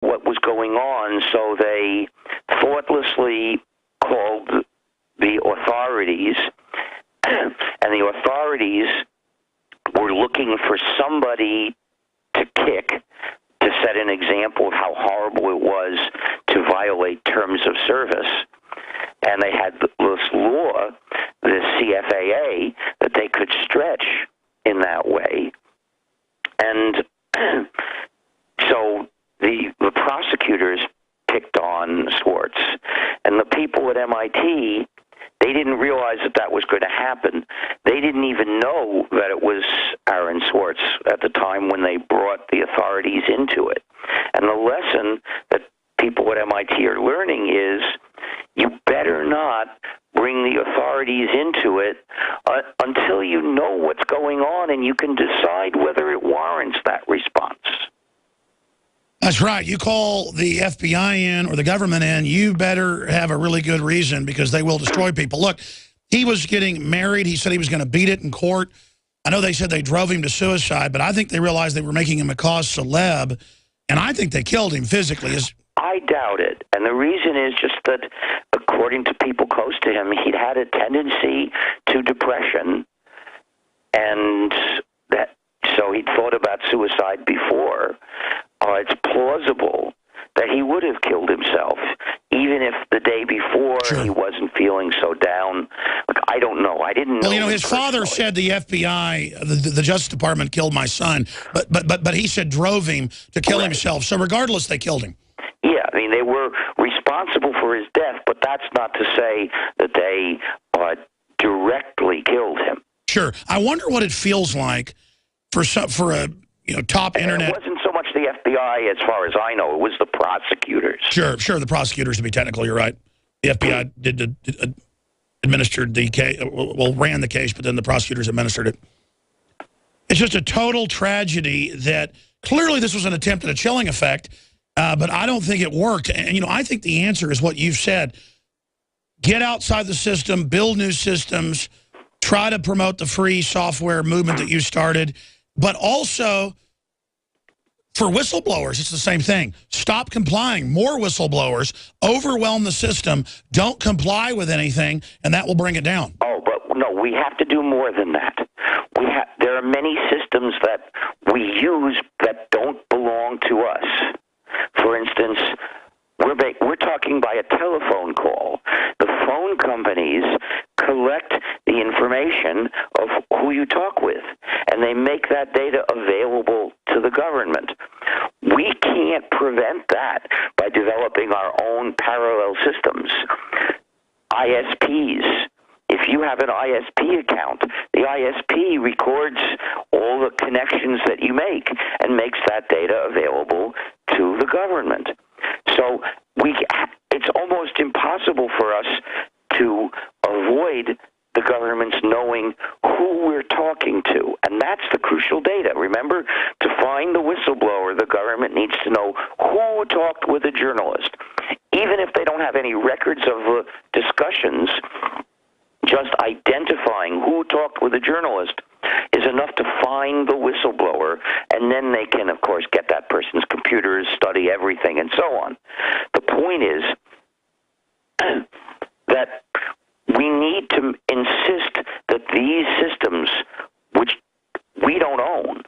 what was going on, so they thoughtlessly called the authorities, and the authorities were looking for somebody to kick to set an example of how horrible it was to violate terms of service. And they had this law, the CFAA, that they could stretch in that way. And so the prosecutors picked on Swartz. And the people at MIT, they didn't realize that that was going to happen. They didn't even know that it was Aaron Swartz at the time when they brought the authorities into it. And the lesson that people at MIT are learning is you better not bring the authorities into it until you know what's going on and you can decide whether it warrants that response. That's right. You call the FBI in or the government in, you better have a really good reason because they will destroy people. Look, he was getting married. He said he was going to beat it in court. I know they said they drove him to suicide, but I think they realized they were making him a cause celeb, and I think they killed him physically. I doubt it. And the reason is just that, according to people close to him, he'd had a tendency to depression, and that so he'd thought about suicide before. It's plausible that he would have killed himself, even if the day before he wasn't feeling so down. Look, I don't know. I didn't know. Well, you know, his father said the FBI, the Justice Department killed my son, but he said drove him to kill himself. So regardless, they killed him. Yeah, I mean, they were responsible for his death, but that's not to say that they directly killed him. Sure. I wonder what it feels like for a top internet. It wasn't so much the FBI, as far as I know. It was the prosecutors. Sure, the prosecutors, to be technical, you're right. The FBI administered the case, well, ran the case, but then the prosecutors administered it. It's just a total tragedy that clearly this was an attempt at a chilling effect, but I don't think it worked. And, I think the answer is what you've said. Get outside the system, build new systems, try to promote the free software movement that you started, but also for whistleblowers, it's the same thing. Stop complying. More whistleblowers. Overwhelm the system. Don't comply with anything, and that will bring it down. Oh, but no, we have to do more than that. There are many systems that we use that don't belong to us. For instance, we're talking by a telephone call. The phone companies collect the information of who you talk with, and they make that data available to the government. We can't prevent that by developing our own parallel systems. ISPs. If you have an ISP account, the ISP records all the connections that you make and makes that data available to the government. So it's almost impossible for us to avoid the government's knowing who we're talking to. And that's the crucial data. Remember, to find the whistleblower, the government needs to know who talked with a journalist. Even if they don't have any records of discussions, just identifying who talked with a journalist is enough to find the whistleblower, and then they can, of course, get that person's computers, study everything, and so on. The point is that we need to insist that these systems, which we don't own,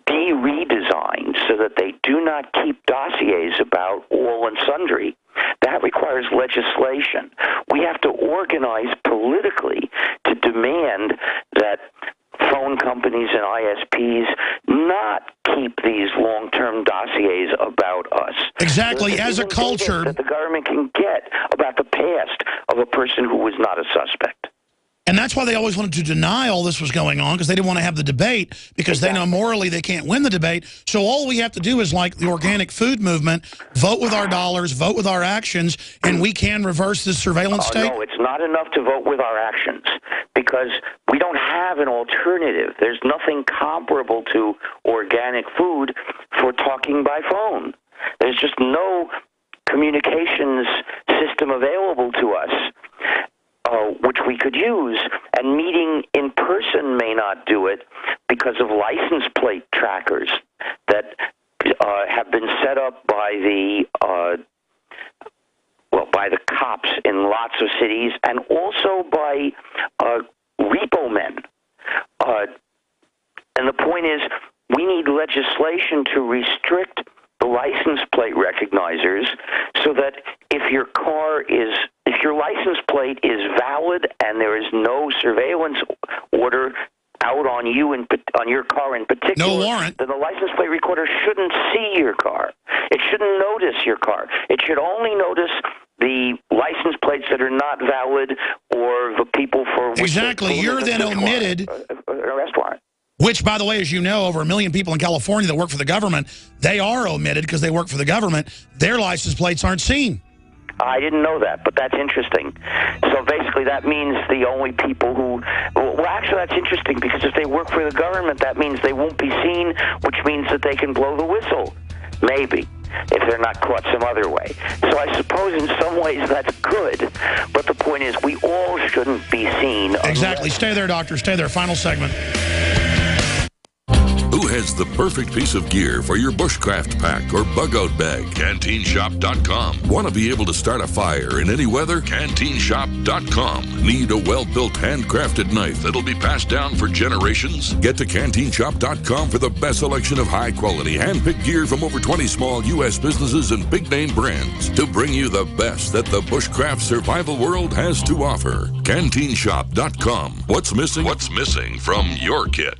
be redesigned so that they do not keep dossiers about all and sundry. That requires legislation. We have to organize politically to demand that phone companies and ISPs not keep these long-term dossiers about us. Exactly. As a culture, that the government can get about the past of a person who was not a suspect. And that's why they always wanted to deny all this was going on, because they didn't want to have the debate, because they know morally they can't win the debate. So all we have to do is, like the organic food movement, vote with our dollars, vote with our actions, and we can reverse this surveillance state? No, it's not enough to vote with our actions, because we don't have an alternative. There's nothing comparable to organic food for talking by phone. There's just no communications system available to us which we could use, and meeting in person may not do it because of license plate trackers that have been set set up by the by the cops in lots of cities, and also by repo men. And the point is, we need legislation to restrict the license plate recognizers so that if your license plate is valid and there is no surveillance order out on you on your car in particular, no warrant, then the license plate recorder shouldn't see your car. It shouldn't notice your car. It should only notice the license plates that are not valid or the people for which exactly. You're then omitted. Arrest warrant. Which, by the way, as you know, over 1 million people in California that work for the government, they are omitted because they work for the government. Their license plates aren't seen. I didn't know that, but that's interesting. So basically that means the only people who... Well, actually, that's interesting, because if they work for the government, that means they won't be seen, which means that they can blow the whistle. Maybe, if they're not caught some other way. So I suppose in some ways that's good, but the point is we all shouldn't be seen. Exactly. Stay there, Doctor. Stay there. Final segment. Who has the perfect piece of gear for your bushcraft pack or bug-out bag? CanteenShop.com. Want to be able to start a fire in any weather? CanteenShop.com. Need a well-built, handcrafted knife that'll be passed down for generations? Get to CanteenShop.com for the best selection of high-quality, hand-picked gear from over 20 small U.S. businesses and big-name brands to bring you the best that the bushcraft survival world has to offer. CanteenShop.com. What's missing? What's missing from your kit?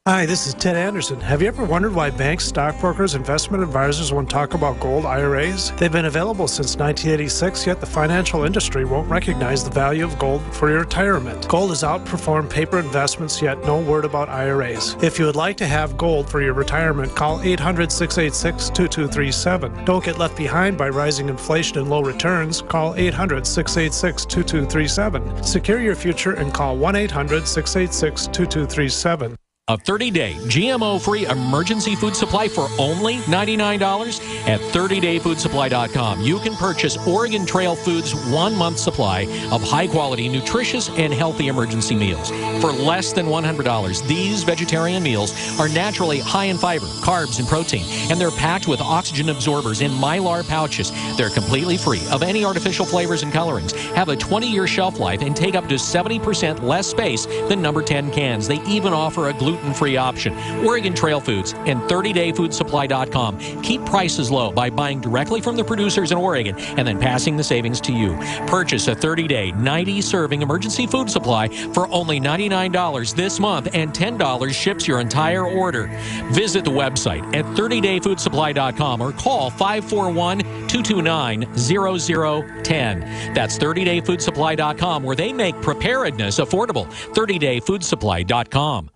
Hi, this is Ted Anderson. Have you ever wondered why banks, stockbrokers, investment advisors won't talk about gold IRAs? They've been available since 1986, yet the financial industry won't recognize the value of gold for your retirement. Gold has outperformed paper investments, yet no word about IRAs. If you would like to have gold for your retirement, call 800-686-2237. Don't get left behind by rising inflation and low returns. Call 800-686-2237. Secure your future and call 1-800-686-2237. A 30-day GMO-free emergency food supply for only $99 at 30dayfoodsupply.com. You can purchase Oregon Trail Foods' 1-month supply of high-quality, nutritious, and healthy emergency meals. For less than $100, these vegetarian meals are naturally high in fiber, carbs, and protein, and they're packed with oxygen absorbers in Mylar pouches. They're completely free of any artificial flavors and colorings, have a 20-year shelf life, and take up to 70% less space than number 10 cans. They even offer a gluten-free option. Oregon Trail Foods and 30dayfoodsupply.com keep prices low by buying directly from the producers in Oregon and then passing the savings to you. Purchase a 30-day, 90-serving emergency food supply for only $99 this month, and $10 ships your entire order. Visit the website at 30dayfoodsupply.com or call 541-229-0010. That's 30dayfoodsupply.com, where they make preparedness affordable. 30dayfoodsupply.com.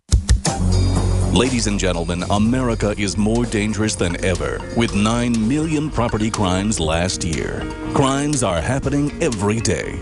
Ladies and gentlemen, America is more dangerous than ever, with 9 million property crimes last year. Crimes are happening every day.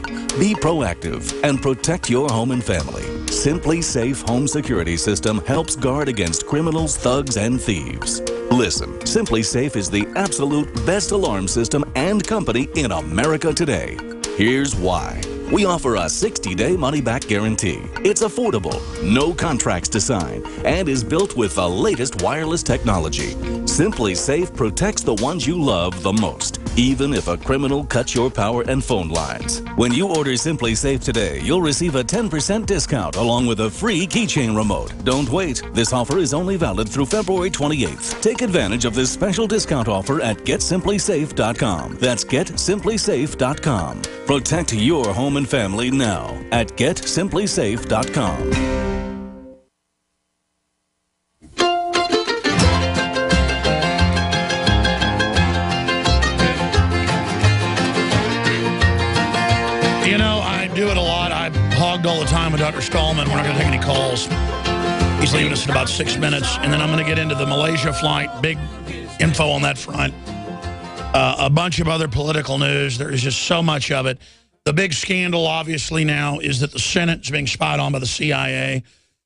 Be proactive and protect your home and family. Simply Safe Home Security System helps guard against criminals, thugs, and thieves. Listen, Simply Safe is the absolute best alarm system and company in America today. Here's why. We offer a 60-day money-back guarantee. It's affordable, no contracts to sign, and is built with the latest wireless technology. Simply Safe protects the ones you love the most, even if a criminal cuts your power and phone lines. When you order Simply Safe today, you'll receive a 10% discount along with a free keychain remote. Don't wait. This offer is only valid through February 28th. Take advantage of this special discount offer at GetSimplySafe.com. That's GetSimplySafe.com. Protect your home and family now at GetSimplySafe.com. You know, I do it a lot. I hogged all the time with Dr. Stallman. We're not going to take any calls. He's leaving us in about 6 minutes. And then I'm going to get into the Malaysia flight. Big info on that front. A bunch of other political news. There is just so much of it. The big scandal, obviously, now is that the Senate is being spied on by the CIA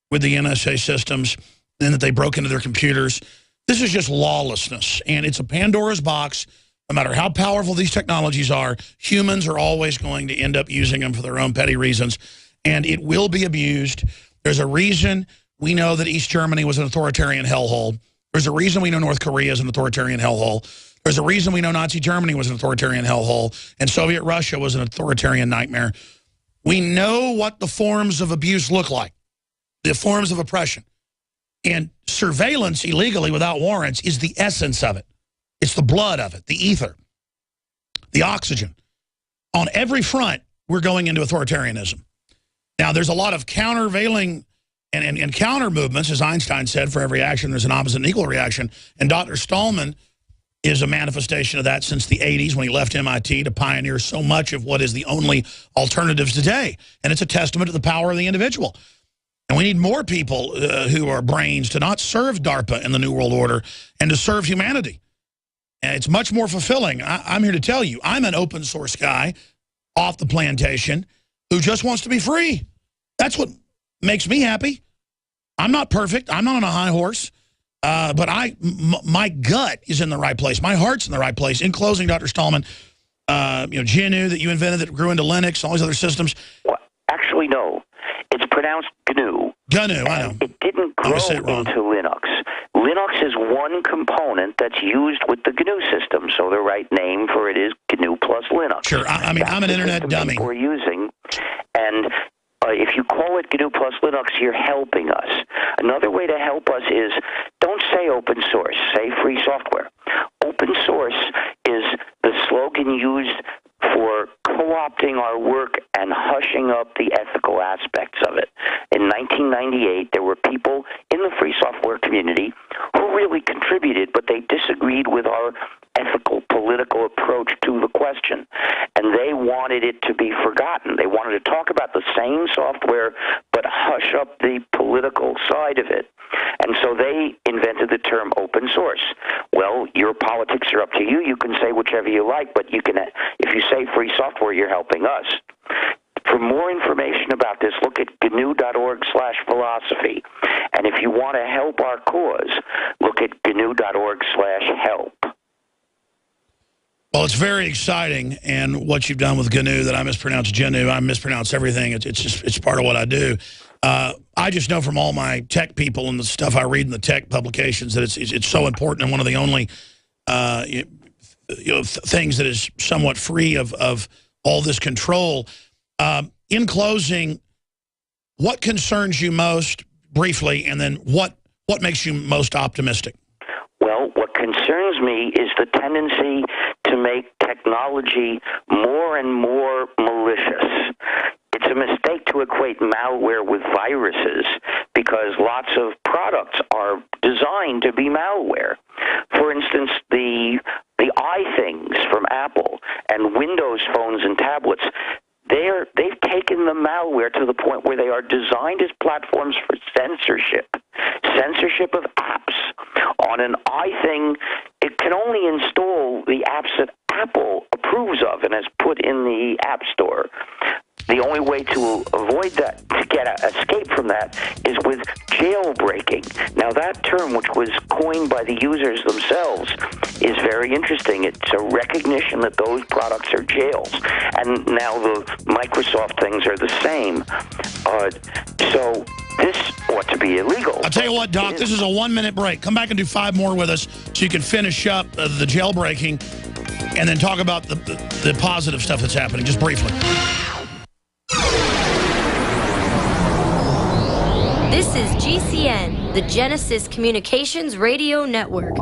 with the NSA systems, and that they broke into their computers. This is just lawlessness, and it's a Pandora's box. No matter how powerful these technologies are, humans are always going to end up using them for their own petty reasons, and it will be abused. There's a reason we know that East Germany was an authoritarian hellhole. There's a reason we know North Korea is an authoritarian hellhole. There's a reason we know Nazi Germany was an authoritarian hellhole and Soviet Russia was an authoritarian nightmare. We know what the forms of abuse look like, the forms of oppression. And surveillance illegally without warrants is the essence of it. It's the blood of it, the ether, the oxygen. On every front, we're going into authoritarianism. Now, there's a lot of countervailing and counter movements, as Einstein said, for every action, there's an opposite and equal reaction. And Dr. Stallman is a manifestation of that since the 80s when he left MIT to pioneer so much of what is the only alternatives today. And it's a testament to the power of the individual. And we need more people who are brains to not serve DARPA in the New World Order and to serve humanity. And it's much more fulfilling. I'm here to tell you, I'm an open source guy off the plantation who just wants to be free. That's what makes me happy. I'm not perfect. I'm not on a high horse. But my gut is in the right place. My heart's in the right place. In closing, Dr. Stallman, GNU that you invented that grew into Linux, all these other systems. Well, actually, no. It's pronounced GNU. GNU, I know. It didn't grow into Linux. Linux is one component that's used with the GNU system, so the right name for it is GNU plus Linux. Sure, I mean, I'm an internet dummy. We're using, and if you call it GNU plus Linux, you're helping us. Another way to help us is don't say open source, say free software. Open source is the slogan used for co-opting our work and hushing up the ethical aspects of it. In 1998, there were people in the free software community who really contributed, but they disagreed with our ethical, political approach to the question. And they wanted it to be forgotten. They wanted to talk about the same software, but hush up the political side of it. And so they invented the term open source. Well, your politics are up to you. You can say whichever you like, but you can, if you say free software, you're helping us. For more information about this, look at gnu.org/philosophy. And if you want to help our cause, look at gnu.org/help. Well, it's very exciting, and what you've done with GNU, that I mispronounce GNU, I mispronounce everything. It's part of what I do. I just know from all my tech people and the stuff I read in the tech publications that it's so important, and one of the only things that is somewhat free of all this control. In closing, what concerns you most, briefly, and then what makes you most optimistic? Well, what concerns me is the tendency to make technology more and more malicious. It's a mistake to equate malware with viruses because lots of products are designed to be malware. For instance, the iThings from Apple and Windows phones and tablets, they've taken the malware to the point where they are designed as platforms for censorship of apps. On an iThing, it can only install the apps that Apple approves of and has put in the App Store. The only way to avoid that, to get an escape from that, is with jailbreaking. Now, that term, which was coined by the users themselves, is very interesting. It's a recognition that those products are jails. And now the Microsoft things are the same. So this ought to be illegal. I'll tell you what, Doc, this is a 1-minute break. Come back and do 5 more with us so you can finish up the jailbreaking and then talk about the positive stuff that's happening, just briefly. This is GCN, the Genesis Communications Radio Network.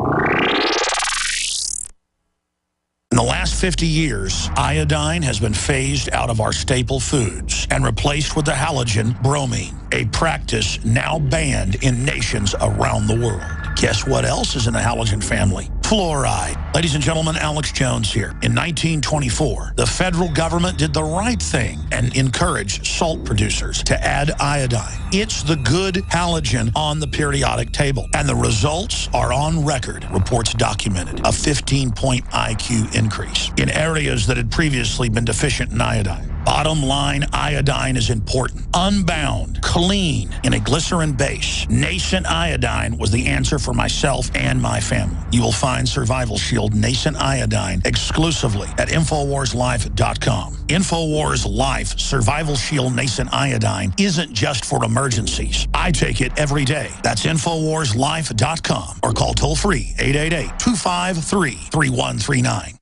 In the last 50 years, iodine has been phased out of our staple foods and replaced with the halogen bromine, a practice now banned in nations around the world. Guess what else is in the halogen family? Fluoride. Ladies and gentlemen, Alex Jones here. In 1924, the federal government did the right thing and encouraged salt producers to add iodine. It's the good halogen on the periodic table, and the results are on record. Reports documented a 15-point IQ increase in areas that had previously been deficient in iodine. Bottom line, iodine is important. Unbound, clean, in a glycerin base. Nascent iodine was the answer for myself and my family. You will find Survival Shield Nascent Iodine exclusively at InfoWarsLife.com. InfoWars Life Survival Shield Nascent Iodine isn't just for emergencies. I take it every day. That's InfoWarsLife.com or call toll-free 888-253-3139.